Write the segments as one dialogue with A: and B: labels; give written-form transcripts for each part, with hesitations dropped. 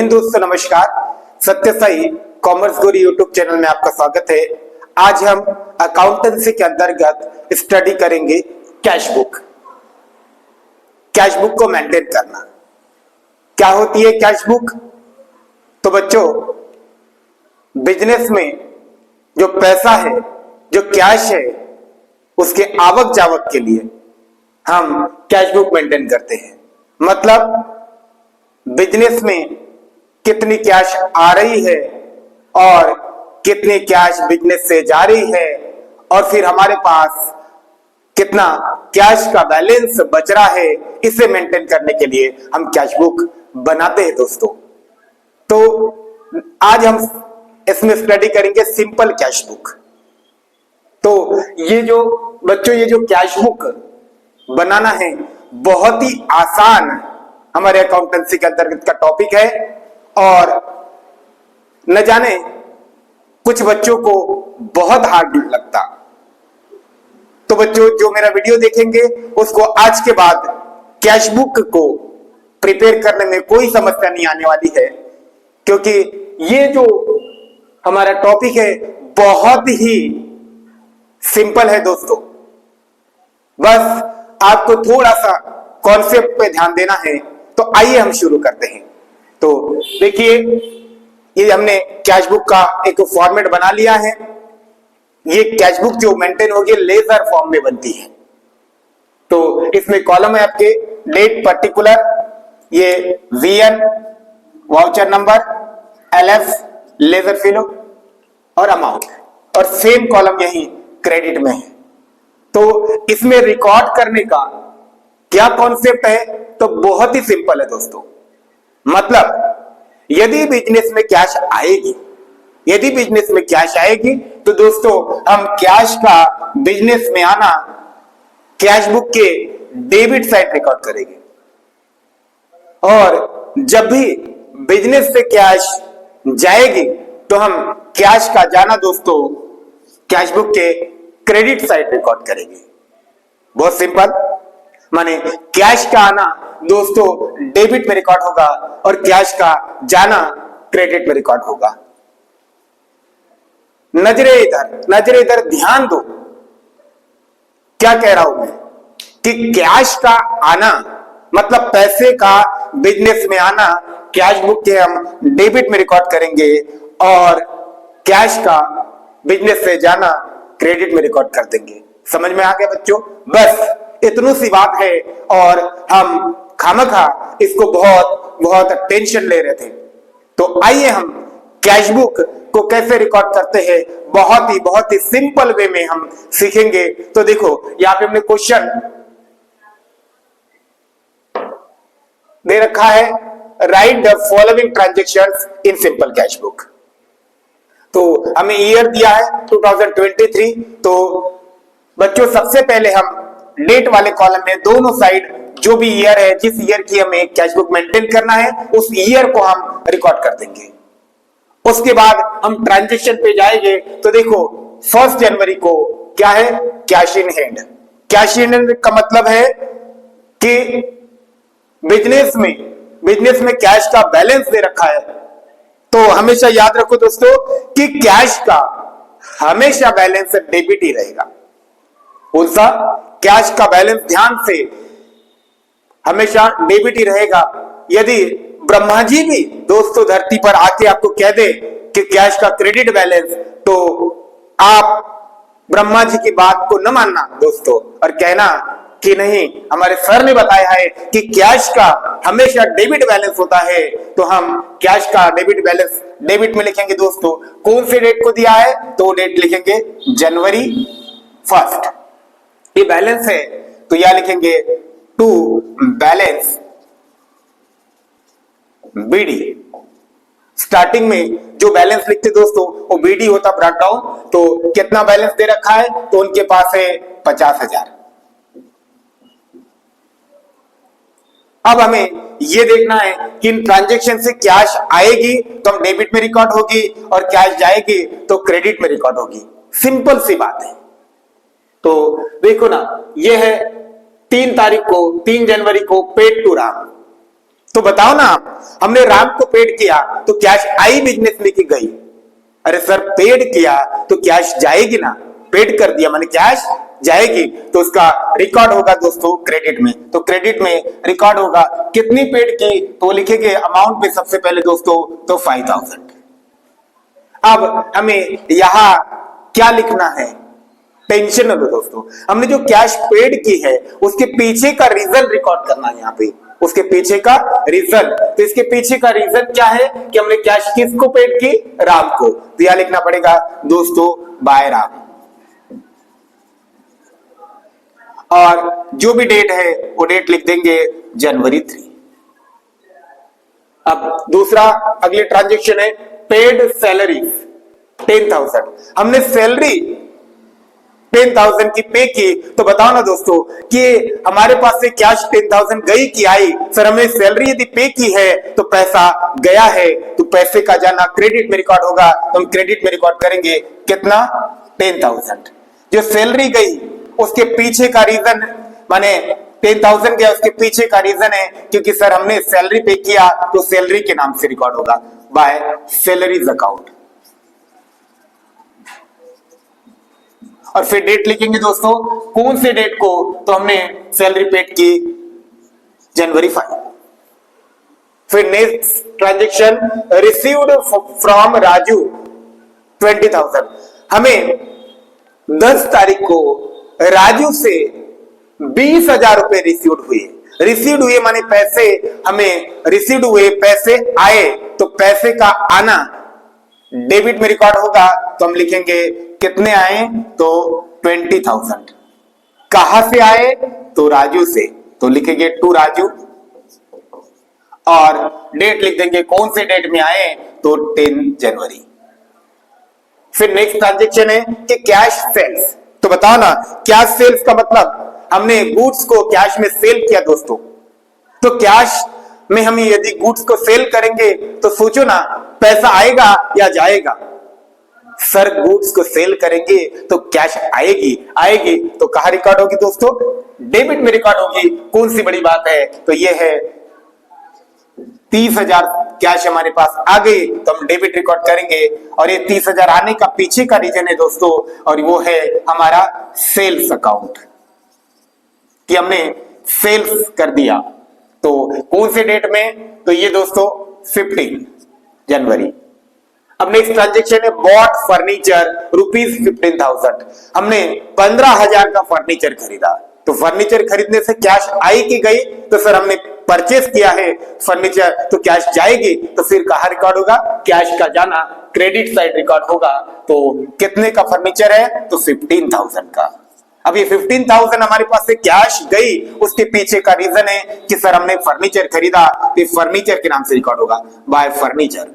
A: हिंद दोस्तों, नमस्कार। सत्य साई कॉमर्स गुरु यूट्यूब चैनल में आपका स्वागत है। आज हम अकाउंटेंसी के अंतर्गत स्टडी करेंगे कैश बुक। कैश बुक को मेंटेन करना क्या होती है कैश बुक? तो बच्चों, बिजनेस में जो पैसा है, जो कैश है, उसके आवक जावक के लिए हम कैश बुक मेंटेन करते हैं। मतलब बिजनेस में कितनी कैश आ रही है और कितनी कैश बिजनेस से जा रही है, और फिर हमारे पास कितना कैश का बैलेंस बच रहा है, इसे मेंटेन करने के लिए हम कैश बुक बनाते हैं दोस्तों। तो आज हम इसमें स्टडी करेंगे सिंपल कैश बुक। तो ये जो बच्चों, ये जो कैश बुक बनाना है, बहुत ही आसान हमारे अकाउंटेंसी के अंतर्गत का टॉपिक है। और न जाने कुछ बच्चों को बहुत हार्ड लगता। तो बच्चों, जो मेरा वीडियो देखेंगे उसको आज के बाद कैश बुक को प्रिपेयर करने में कोई समस्या नहीं आने वाली है, क्योंकि ये जो हमारा टॉपिक है बहुत ही सिंपल है दोस्तों। बस आपको थोड़ा सा कॉन्सेप्ट पे ध्यान देना है। तो आइए हम शुरू करते हैं। तो देखिए, ये हमने कैश बुक का एक फॉर्मेट बना लिया है। ये कैश बुक जो मेंटेन होगी लेजर फॉर्म में बनती है। तो इसमें कॉलम है आपके डेट पर्टिकुलर, ये VN voucher number, LF ledger folio और अमाउंट, और सेम कॉलम यही क्रेडिट में है। तो इसमें रिकॉर्ड करने का क्या कॉन्सेप्ट है? तो बहुत ही सिंपल है दोस्तों। मतलब यदि बिजनेस में कैश आएगी, यदि बिजनेस में कैश आएगी तो दोस्तों हम कैश का बिजनेस में आना कैश बुक के डेबिट साइड रिकॉर्ड करेंगे, और जब भी बिजनेस से कैश जाएगी तो हम कैश का जाना दोस्तों कैश बुक के क्रेडिट साइड रिकॉर्ड करेंगे। बहुत सिंपल, माने कैश का आना दोस्तों डेबिट में रिकॉर्ड होगा और कैश का जाना क्रेडिट में रिकॉर्ड होगा। नजरे इधर ध्यान दो। क्या कह रहा हूं मैं कि कैश का आना मतलब पैसे का बिजनेस में आना कैश बुक के हम डेबिट में रिकॉर्ड करेंगे, और कैश का बिजनेस से जाना क्रेडिट में रिकॉर्ड कर देंगे। समझ में आ गया बच्चों? बस इतनी सी बात है, और हम खामखा इसको बहुत टेंशन ले रहे थे। तो आइए हम कैश बुक को कैसे रिकॉर्ड करते हैं बहुत ही सिंपल वे में हम सीखेंगे। तो देखो, यहां पे हमने क्वेश्चन दे रखा है, right the following transactions in simple cash book. तो हमें ईयर दिया है 2023। तो बच्चों सबसे पहले हम डेट वाले कॉलम में दोनों साइड जो भी ईयर है, जिस ईयर की हमें कैश बुक मेंटेन करना है, उस ईयर को हम रिकॉर्ड कर देंगे। उसके बाद हम ट्रांजैक्शन पे जाएंगे। तो देखो 1 जनवरी को क्या है? Cash in hand. Cash in hand का मतलब है कि बिजनेस में कैश का बैलेंस दे रखा है। तो हमेशा याद रखो दोस्तों कि कैश का हमेशा बैलेंस डेबिट ही रहेगा। उसका कैश का बैलेंस ध्यान से हमेशा डेबिट ही रहेगा। यदि ब्रह्मा जी भी दोस्तों धरती पर आके आपको कह दे कि कैश का क्रेडिट बैलेंस, तो आप ब्रह्मा जी की बात को न मानना दोस्तों, और कहना कि नहीं, हमारे सर ने बताया है कि कैश का हमेशा डेबिट बैलेंस होता है। तो हम कैश का डेबिट बैलेंस डेबिट में लिखेंगे दोस्तों। कौन से डेट को दिया है? तो डेट लिखेंगे जनवरी 1। ये बैलेंस है तो यह लिखेंगे टू बैलेंस BD। स्टार्टिंग में जो बैलेंस लिखते दोस्तों वो BD होता, ब्रॉट डाउन। तो कितना बैलेंस दे रखा है? तो उनके पास है 50,000। अब हमें यह देखना है कि इन ट्रांजैक्शन से कैश आएगी तो हम डेबिट में रिकॉर्ड होगी, और कैश जाएगी तो क्रेडिट में रिकॉर्ड होगी। सिंपल सी बात है। तो देखो ना, यह है 3 जनवरी को पेड टू राम। तो बताओ ना, हमने राम को पेड किया तो कैश आई बिजनेस में की गई? अरे सर पेड किया तो कैश जाएगी ना, पेड कर दिया माने कैश जाएगी, तो उसका रिकॉर्ड होगा दोस्तों क्रेडिट में। तो क्रेडिट में रिकॉर्ड होगा कितनी पेड की, तो लिखेंगे अमाउंट में सबसे पहले दोस्तों तो 5000। अब हमें यहां क्या लिखना है, टेंशन न लो दोस्तों, हमने जो कैश पेड की है उसके पीछे का रीजन रिकॉर्ड करना है यहाँ पे, उसके पीछे का रीजन। तो इसके पीछे का रीजन क्या है कि हमने कैश किसको पेड की, राम को, तो यह लिखना पड़ेगा दोस्तों बाय राम। और जो भी डेट है वो डेट लिख देंगे जनवरी 3। अब दूसरा अगले ट्रांजेक्शन है पेड सैलरी 10,000। हमने सैलरी 10,000 की पे की, तो बताओ ना दोस्तों कि हमारे पास से कैश 10,000 गई कि आई? सर हमने सैलरी यदि पे की है तो पैसा गया है, तो पैसे का जाना क्रेडिट में रिकॉर्ड होगा, तो हम क्रेडिट में रिकॉर्ड करेंगे कितना, 10,000। जो सैलरी गई उसके पीछे का रीजन माने 10,000 गया, उसके पीछे का रीजन है क्योंकि सर हमने सैलरी पे किया तो सैलरी के नाम से रिकॉर्ड होगा बाय सैलरीज अकाउंट। और फिर डेट लिखेंगे दोस्तों, कौन से डेट को, तो हमने सैलरी पेड की जनवरी 5। फिर next transaction received from Raju 20,000। हमें 10 तारीख को राजू से 20,000 रुपए रिसीव्ड हुए माने पैसे हमें रिसीव्ड हुए, पैसे आए, तो पैसे का आना डेबिट में रिकॉर्ड होगा, तो हम लिखेंगे कितने आए, तो 20,000। कहां से आए, तो राजू से, तो लिखेंगे टू राजू। और डेट लिख देंगे कौन से डेट में आए, तो 10 जनवरी। फिर नेक्स्ट ट्रांजेक्शन है कि कैश सेल्स। तो बताओ ना, कैश सेल्स का मतलब हमने गुड्स को कैश में सेल किया दोस्तों। तो कैश में हम यदि गुड्स को सेल करेंगे तो सोचो ना पैसा आएगा या जाएगा? सर गुड्स को सेल करेंगे तो कैश आएगी, तो कहां रिकॉर्ड होगी दोस्तों, डेबिट में रिकॉर्ड होगी। कौन सी बड़ी बात है, तो ये है 30,000 कैश हमारे पास आ गई, तो हम डेबिट रिकॉर्ड करेंगे। और ये 30,000 आने का पीछे का रीजन है दोस्तों, और वो है हमारा सेल्स अकाउंट, कि हमने सेल्स कर दिया। तो कौन से डेट में, तो ये दोस्तों 15 जनवरी। अब नेक्स्ट ट्रांजेक्शन है बॉट फर्नीचर ₹15,000। हमने 15,000 का फर्नीचर खरीदा, तो फर्नीचर खरीदने से कैश आई कि गई, तो सर हमने परचेस किया है फर्नीचर, तो कैश जाएगी, तो फिर कहां रिकॉर्ड होगा, कैश का जाना क्रेडिट साइड रिकॉर्ड होगा। तो कितने का फर्नीचर है, तो 15,000 का। अब ये 15,000 हमारे पास से कैश गई, उसके पीछे का रीजन है कि सर हमने फर्नीचर खरीदा, तो फर्नीचर के नाम से रिकॉर्ड होगा बाय फर्नीचर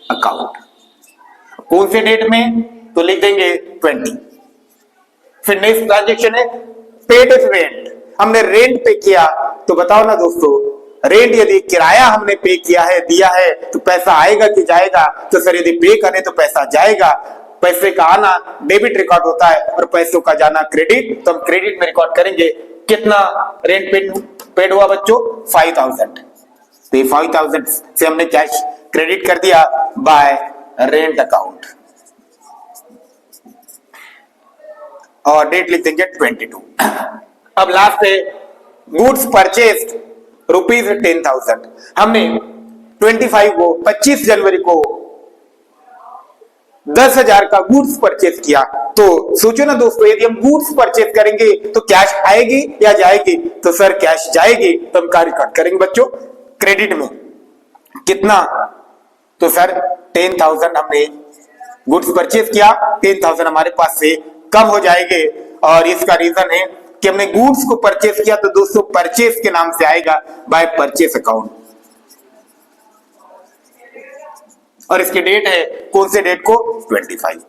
A: अकाउंट। कौन से डेट में, तो लिख देंगे 20। फिर नेक्स्ट ट्रांजेक्शन है पेड रेंट। हमने रेंट पे किया, तो बताओ ना दोस्तों, रेंट यदि किराया हमने पे किया है, दिया है, तो पैसा आएगा कि जाएगा? तो सर यदि पे करें तो पैसा जाएगा, पैसे का आना डेबिट रिकॉर्ड होता है और पैसों का जाना क्रेडिट, तो हम क्रेडिट में रिकॉर्ड करेंगे। कितना रेंट पेड हुआ बच्चों, 5,000। तो ये 5,000 से हमने कैश क्रेडिट कर दिया बाय रेंट अकाउंट। और डेट लिख देंगे 22। अब लास्ट है गुड्स परचेस्ड ₹10,000। हमने 25 जनवरी को 10,000 का गुड्स परचेस किया। तो सोचो ना दोस्तों, यदि हम गुड्स परचेस करेंगे तो कैश आएगी या जाएगी? तो सर कैश जाएगी, तो हम क्या रिकॉर्ड करेंगे बच्चों, क्रेडिट में। कितना, तो सर 10,000 हमने गुड्स परचेस किया, 10,000 हमारे पास से कम हो जाएंगे। और इसका रीजन है कि हमने गुड्स को परचेस किया, तो दोस्तों परचेस के नाम से आएगा बाय परचेस अकाउंट। और इसकी डेट है, कौन से डेट को, 25।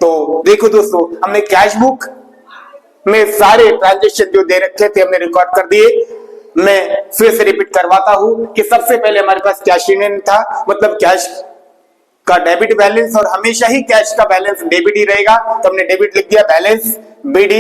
A: तो देखो दोस्तों, हमने कैश बुक में सारे ट्रांजेक्शन जो दे रखे थे हमने रिकॉर्ड कर दिए। मैं फिर से रिपीट करवाता हूं कि सबसे पहले हमारे पास कैश इन था, मतलब कैश का डेबिट बैलेंस, और हमेशा ही कैश का बैलेंस डेबिट ही रहेगा, तो हमने डेबिट लिख दिया बैलेंस BD।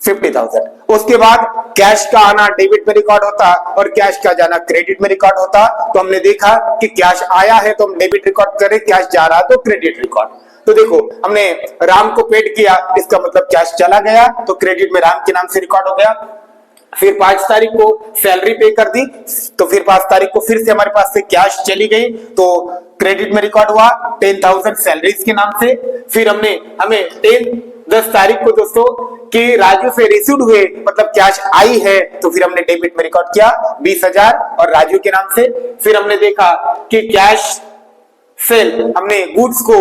A: 50,000। उसके बाद कैश का आना डेबिट में रिकॉर्ड होता और कैश का जाना क्रेडिट में रिकॉर्ड होता। तो हमने देखा कि कैश आया है तो हम डेबिट रिकॉर्ड करें, कैश जा रहा तो क्रेडिट रिकॉर्ड। तो देखो हमने राम को पेड किया, इसका मतलब कैश चला गया तो क्रेडिट में राम के नाम से रिकॉर्ड हो गया। फिर 5 तारीख को सैलरी पे कर दी तो फिर 5 तारीख को फिर से हमारे पास से कैश चली गई तो क्रेडिट में रिकॉर्ड हुआ 10,000 सैलरीज के नाम से। फिर हमें 10 तारीख को दोस्तों कि राजू से रिसीव्ड हुए मतलब कैश आई है तो फिर हमने डेबिट में रिकॉर्ड किया 20,000 और राजू के नाम से। फिर हमने देखा कि कैश सेल, हमने गुड्स को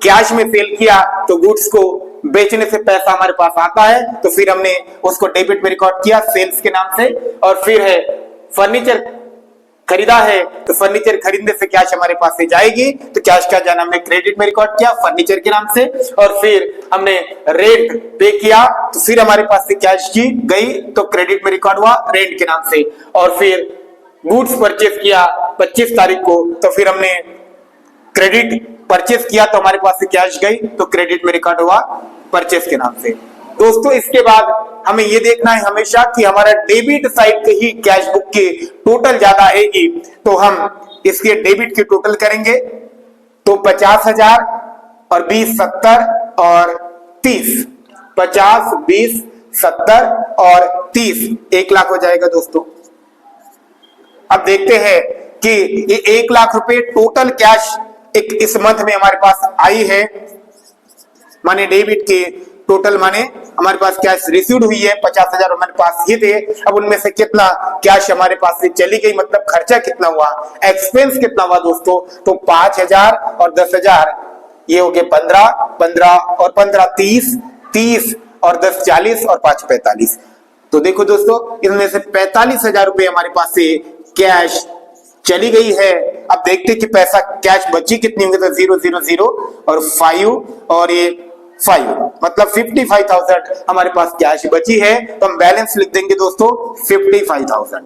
A: कैश में सेल किया तो गुड्स को बेचने से पैसा हमारे पास आता है तो फिर हमने उसको डेबिट में रिकॉर्ड किया सेल्स के नाम से। और फिर है फर्नीचर खरीदा है तो फर्नीचर खरीदने से कैश हमारे पास से जाएगी तो कैश का जाना हमने क्रेडिट में रिकॉर्ड किया फर्नीचर के नाम से। और फिर हमने रेंट पे किया तो फिर हमारे पास से कैश की गई तो क्रेडिट में रिकॉर्ड हुआ रेंट के नाम से। और फिर गुड्स परचेस किया 25 तारीख को तो फिर हमने क्रेडिट परचेस किया तो हमारे पास से कैश गई तो क्रेडिट में रिकॉर्ड हुआ परचेस के नाम से। दोस्तों इसके बाद हमें ये देखना है हमेशा कि हमारा डेबिट साइड के ही कैश बुक की टोटल ज्यादा आएगी तो हम इसके डेबिट की टोटल करेंगे तो 50,000 और 20, 70 और 30, 50, 20, 70 और 30, 1 लाख हो जाएगा दोस्तों। अब देखते हैं कि ये 1 लाख रुपए टोटल कैश एक इस मंथ में हमारे पास आई है, माने डेबिट के टोटल माने हमारे पास कैश रिसीव्ड हुई है 50,000 हमारे पास ये थे। अब उनमें से कितना कैश हमारे पास से चली गई मतलब खर्चा कितना हुआ, एक्सपेंस कितना हुआ दोस्तों तो 5,000 और 10,000 ये हो गए 15, 15 और 15 30, 30 और 10 40 और 5 45। तो देखो दोस्तों इनमें से 45,000 रुपए हमारे पास से कैश चली गई है। अब देखते कि पैसा कैश बची कितनी होंगी तो 0 0 0 और 5 और ये 5 मतलब 55,000 हमारे पास कैश बची है तो हम बैलेंस लिख देंगे दोस्तों 55,000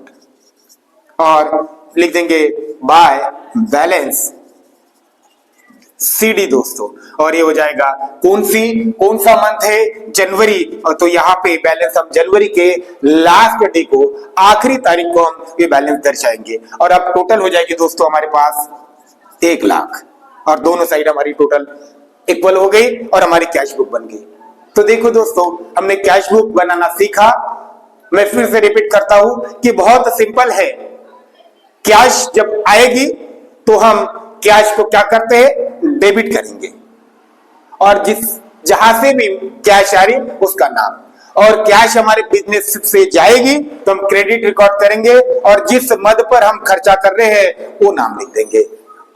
A: और लिख देंगे बाय बैलेंस CD दोस्तों। और ये हो जाएगा कौन सा मंथ है जनवरी, और तो यहाँ पे बैलेंस हम जनवरी के लास्ट डे को आखिरी तारीख को हम ये बैलेंस दर्शाएंगे। और अब टोटल हो जाएगी दोस्तों हमारे पास 1 लाख और दोनों साइड हमारी टोटल इक्वल हो गई और हमारी कैश बुक बन गई। तो देखो दोस्तों हमने कैश बुक बनाना सीखा। मैं फिर से रिपीट करता हूं कि बहुत सिंपल है। कैश जब आएगी तो हम कैश को क्या करते हैं डेबिट करेंगे और जहां से भी कैश आ रही उसका नाम, और कैश हमारे बिजनेस से जाएगी तो हम क्रेडिट रिकॉर्ड करेंगे और जिस मद पर हम खर्चा कर रहे हैं वो नाम लिख देंगे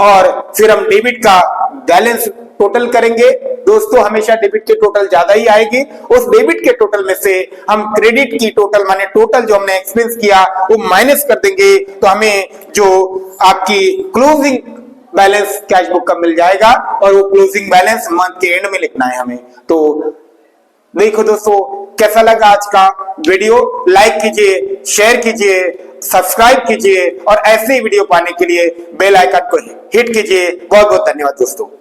A: और फिर हम डेबिट का बैलेंस टोटल करेंगे। दोस्तों हमेशा डेबिट के टोटल ज्यादा ही आएगी, उस डेबिट के टोटल में से हम क्रेडिट की टोटल माने टोटल जो हमने एक्सपेंस किया वो माइनस कर देंगे तो हमें जो आपकी क्लोजिंग बैलेंस कैश बुक का मिल जाएगा और वो क्लोजिंग बैलेंस मंथ के एंड में लिखना है हमें। तो देखो दोस्तों कैसा लगा आज का वीडियो, लाइक कीजिए, शेयर कीजिए, सब्सक्राइब कीजिए और ऐसे ही वीडियो पाने के लिए बेल आइकन को हिट कीजिए। बहुत बहुत धन्यवाद दोस्तों।